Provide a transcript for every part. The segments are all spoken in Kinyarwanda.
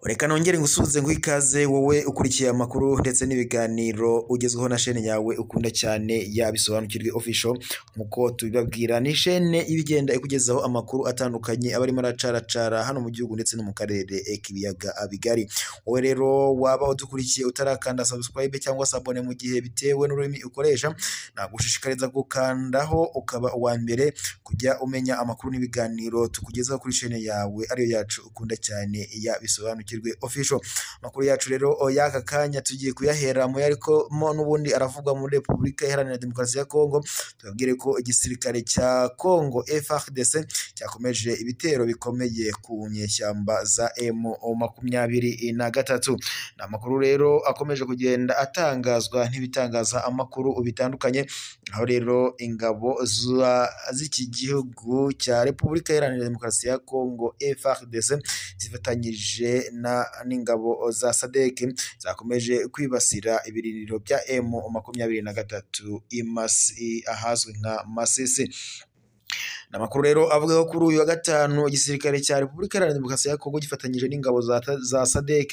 Reka nongere ngusubize ngo ikaze wowe ukurikiye amakuru ndetse n'ibiganiro ugezweho na shene yawe ukunda cyane yabisobanukirwe official nkuko tubibabwira ni shene ibigenda ikugezaho amakuru atandukanye abarimo aracaracara hano mu gihugu ndetse no mu karere k'ibiyaga bigari. Wowe rero waba udukurikiye utarakanda subscribe cyangwa se abone mu gihe bitewe n'ururimi ukoresha, nagushishikariza gukandaho ukaba uwa mbere kujya umenya amakuru n'ibiganiro tukugezaho kuri shene yawe ariyo yacu ukunda cyane yabisobanukirwe official. Makuru yacu rero y'aka kanya tugiye kuyahera mu yariko mo n'ubundi aravugwa muri Repubulika Iharanira Demokarasi ya Kongo. Tubabwire ko igisirikare cya Kongo FARDC cyakomeje ibitero bikomeye ku nyeshyamba za M23. Ni amakuru rero akomeje kugenda atangazwa n'ibitangaza amakuru bitandukanye, aho rero ingabo z'iki gihugu cya Repubulika Iharanira Demokarasi ya Kongo FARDC zifatanyije n'ingabo za SADC zakomeje kwibasira ibirindiro bya M23 ahazwi nka Masisi. Namakuru rero avuga ko kuri uyu wa gatanu igisirikare cya Repubulika Iharanira Demokarasi ya Kongo gifatanyije n'ingabo za SADC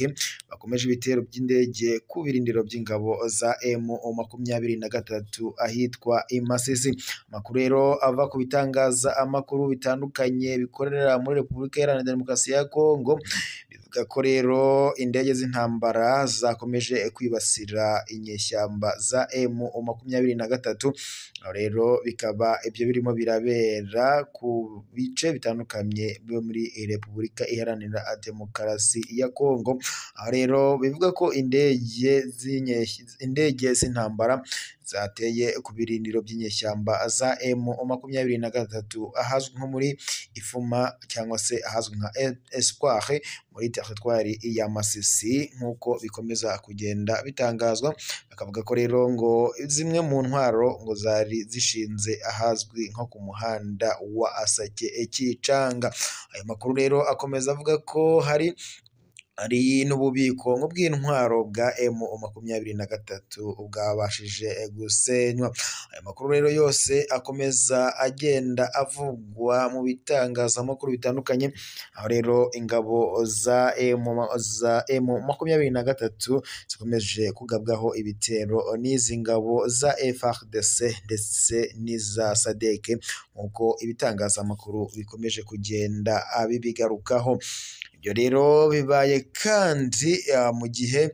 bakomeje ibitero by'indege ku birindiro by'ingabo za M23 ahitwa Masisi. Amakuru rero ava ku bitangaza amakuru bitandukanye bikorera muri Repubulika Iharanira Demokarasi ya Kongo bivuga ko rero indege z'intambara zakomeje kwibasira inyeshyamba za M23. Rero bikaba ibyo birimo birabera ku bice bitandukanye byo muri Repubulika Iharanira Demokarasi ya Kongo. Aho rero bivuga ko indege z'intambara zateye ku birindiro by'inyeshyamba za M23 ahazwi nko muri Ifuma cyangwa se ahazwi nka Espoir muri teritwari ya Masisi, nk'uko bikomeza kugenda bitangazwa. Bakavuga ko rero ngo zimwe mu ntwaro ngo zari zishinze ahazwi nko ku muhanda wa Asake Kicanga. Ayo makuru rero akomeza avuga ko hari n'ububiko bw'intwaro bwa M23 bwabashije gusenywa. Aya makuru rero yose akomeza agenda avugwa mu bitangazamakuru bitandukanye, aho rero ingabo za M23 zikomeje kugabwaho ibitero n'izi ngabo za FARDC ndetse n'iza SADC nk'uko ibitangazamakuru bikomeje kugenda bibigarukaho. Ibyo rero bibaye kandi mu gihe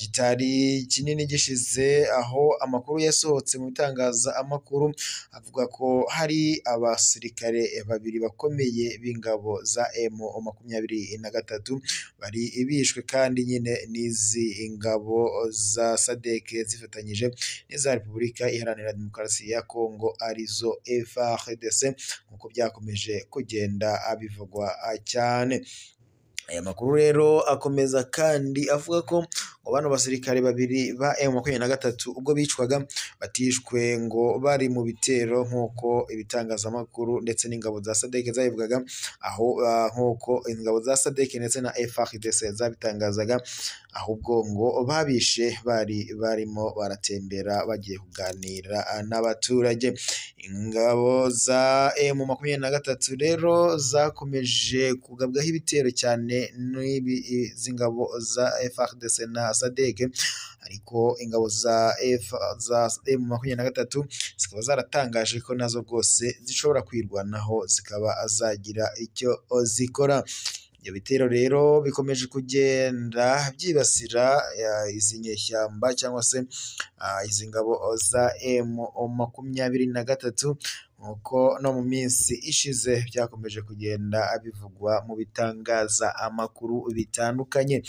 kitari kinini gishize, aho amakuru yasohotse mu bitangaza amakuru avuga ko hari abasirikare babiri bakomeye b'ingabo za M23 bari bishwe kandi nyine n'izi ngabo za SADC zifatanyije n'iza Repubulika Iharanira Demokarasi ya Kongo arizo FARDC nk'uko byakomeje kugenda bivugwa cyane. Aya makuru rero akomeza kandi avuga ko bano basirikare babiri ba M23 ubwo bicwaga batishwe ngo bari mu bitero nk'uko ibitangazamakuru ndetse n'ingabo za SADC zabivugaga, aho nk'uko ingabo za SADC ndetse na FARDC zabitangazaga, ahubwo ngo babishe barimo baratembera bagiye kuganira n'abaturage. Ingabo za M23 rero zakomeje kugabwaho ibitero cyane n'izi ngabo za FARDC na SADC, ariko ingabo za M23 zikaba zaratangaje ko nazo rwose zishobora kwirwanaho zikaba zagira icyo zikora. Ibyo bitero rero bikomeje kugenda byibasira izi nyeshyamba cyangwa se izi ngabo za M23 nk'uko no mu minsi ishize byakomeje kugenda bivugwa mu bitangaza amakuru bitandukanye.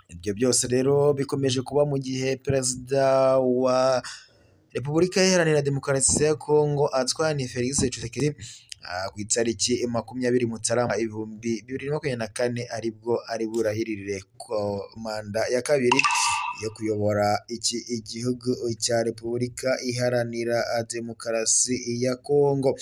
Ibyo byose rero bikomeje kuba mu gihe Perezida wa Repubulika Iharanira Demokarasi ya Kongo Antoine Felix Tshisekedi ku itariki 20 Mutarama 2024 aribwo ari burahirire manda ya kabiri yo kuyobora igihugu cya Repubulika Iharanira Demokarasi ya Kongo.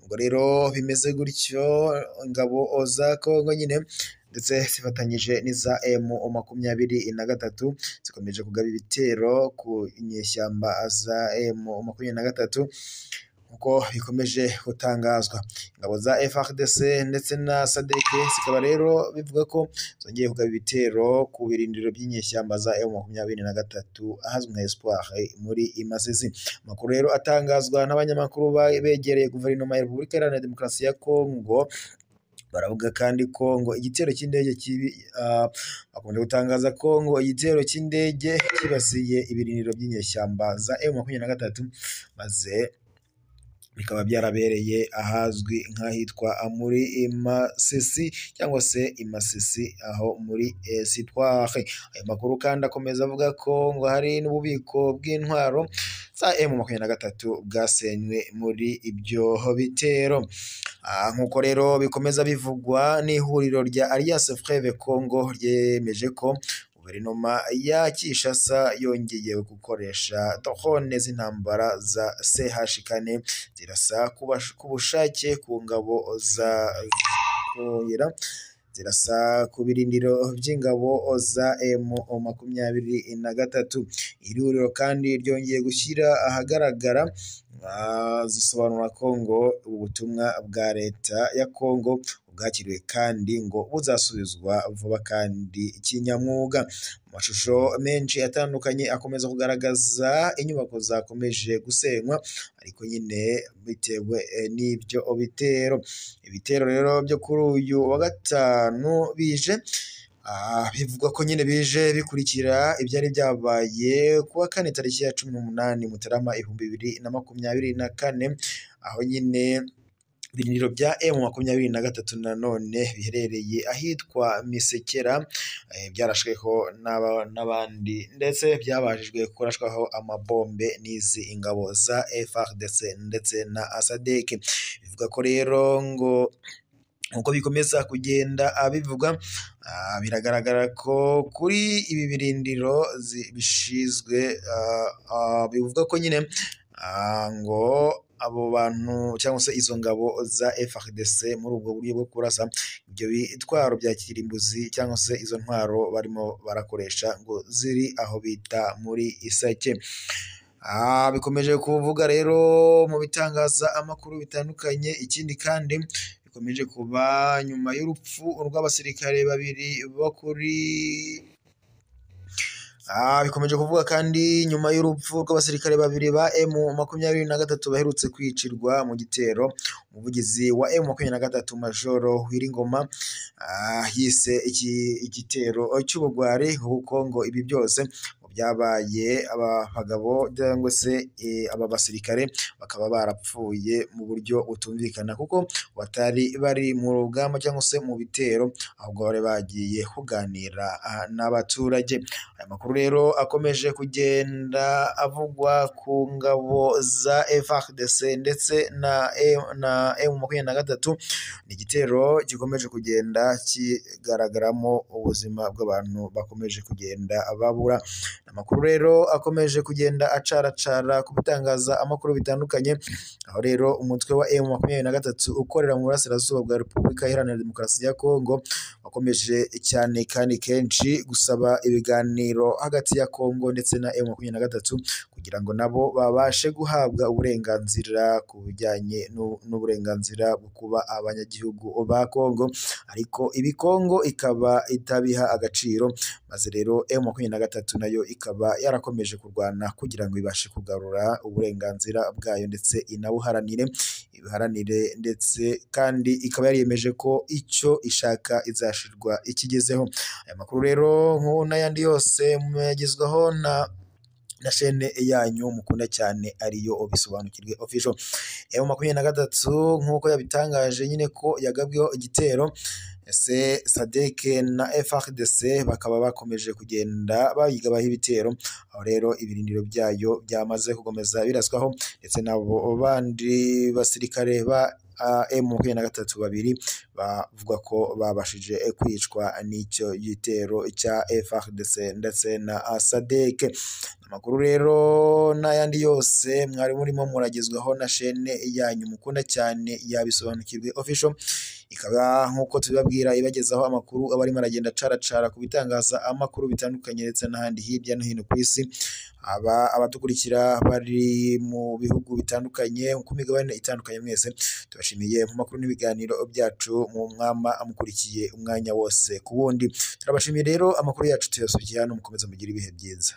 Ubwo rero bimeze gutyo, ingabo za Kongo nyine ndetse zifatanyije n'iza M23 zikomeje kugaba ibitero ku inyeshyamba za M23 uko bikomeje gutangazwa. Ingabo za FARDC ndetse na SADC zikaba rero bivuga ko zongeye kugaba ibitero ku birindiro by'inyeshyamba za M23 ahazwi nka Espoir muri Masisi. Amakuru rero atangazwa n'abanyamakuru begereye guverinoma ya Repubulika Iharanira Demokarasi ya Kongo, baravuga kandi ko ngo igitero cy'indege bakunze gutangaza ko ngo igitero cy'indege kibasiye ibirindiro by'inyeshyamba za M23 maze bikaba byarabereye ahazwi nk'ahitwa muri Masisi cyangwa se Masisi aho muri Espoir. Ayo makuru kandi akomeza avuga ko ngo hari n'ububiko bw'intwaro za M23 bwasenywe muri ibyo bitero. Nk'uko rero bikomeza bivugwa n'ihuriro rya Alliance Fleuve Congo, ryemeje ko guverinoma ya Kinshasa yongeye gukoresha drone z'intambara za CH4 zirasa ku bushake ku ngabo za Koyera, zirasa ku birindiro by'ingabo za M23. Iri huriro kandi ryongeye gushyira ahagaragara zisobanura ko ngo ubutumwa bwa leta ya Kongo bwakiriwe kandi ngo buzasubizwa vuba kandi kinyamwuga. Amashusho menshi atandukanye akomeza kugaragaza inyubako zakomeje gusenywa ariko nyine bitewe n'ibyo bitero. Ibitero rero byo kuri uyu wa gatanu bije bivugwa ko nyine bije bikurikira ibyari byabaye kuwa kane tariki ya 18 Mutarama 2024, aho nyine ibirindiro bya M23 nanone biherereye ahitwa Misekera byarashweho n'abandi ndetse byabajijwe kurashwaho amabombe n'izi ingabo za FARDC ndetse na SADC. Bivuga ko rero ngo uko bikomeza kugenda bivuga, biragaragara ko kuri ibi birindiro bishizwe bivuga ko nyine ngo abo bantu cyangwa se izo ngabo za FARDC muri ubwo buryo bwo kurasa ibyo bitwaro bya kirimbuzi cyangwa se izo ntwaro barimo barakoresha ngo ziri aho bita muri Isake. Bikomeje kuvuga rero mu bitangaza amakuru bitandukanye. Ikindi kandi bikomeje kuba nyuma y'urupfu rw'abasirikare babiri bo kuri bikomeje kuvuga kandi nyuma y'urupfu rw'abasirikare babiri ba M23 baherutse kwicirwa mu gitero. Umuvugizi wa M23 Majoro Wiringoma yise igitero cy'ubugwari kuko ngo ibi byose byabaye abagabo cyangwa se aba basirikare bakaba barapfuye mu buryo butumvikana kuko batari bari mu rugamba cyangwa se mu bitero, ahubwo bari bagiye kuganira n'abaturage. Aya makuru rero akomeje kugenda avugwa ku ngabo za FARDC ndetse na M23. Ni igitero gikomeje kugenda kigaragaramo ubuzima bw'abantu bakomeje kugenda babura. Amakuru rero akomeje kugenda acaracara ku bitangaza amakuru bitandukanye, aho rero umutwe wa M23 ukorera mu burasirazuba bwa Repubulika Iharanira Demokarasi ya Kongo wakomeje cyane kandi kenshi gusaba ibiganiro hagati ya Kongo ndetse na M23 kugira ngo nabo babashe guhabwa uburenganzira ku bijyanye n'uburenganzira bwo kuba abanyagihugu ba Kongo, ariko ibi Kongo ikaba itabiha agaciro, maze rero M23 nayo ikaba yarakomeje kurwana kugira ngo ibashe kugarura uburenganzira bwayo ndetse ibiharanire ndetse kandi ikaba yariyemeje ko icyo ishaka izashirwa ikigezeho. Aya makuru rero n'ayandi yose muyagezwaho na chaîne yanyu mukunda cyane ariyo Bisobanukirwe Official. M23 nk'uko yabitangaje nyine ko yagabweho igitero, ese SADC na FARDC bakaba bakomeje kugenda bayigabaho ibitero, aho rero ibirindiro byayo byamaze gukomeza biraswaho ndetse nabo bandi basirikare ba M23 babiri bavuga ko babashije kwicwa n'icyo gitero cya FARDC ndetse na SADC. amakuru rero n'ayandi yose mwari murimo muragezwaho na shene yanyu mukunda cyane yabisobanukirwe official, ikaba nk'uko tubibabwira ibagezaho amakuru aba arimo aragenda acaracara ku bitangaza amakuru bitandukanye ndetse n'ahandi hirya no hino ku isi, abadukurikira bari mu bihugu bitandukanye ku migabane itandukanye, mwese tubashimiye mu makuru n'ibiganiro byacu mu mwama amukurikiye umwanya wose ku wundi. Turabashimiye rero, amakuru yacu tuyasubikiye hano, mukomeze mugire ibihe byiza.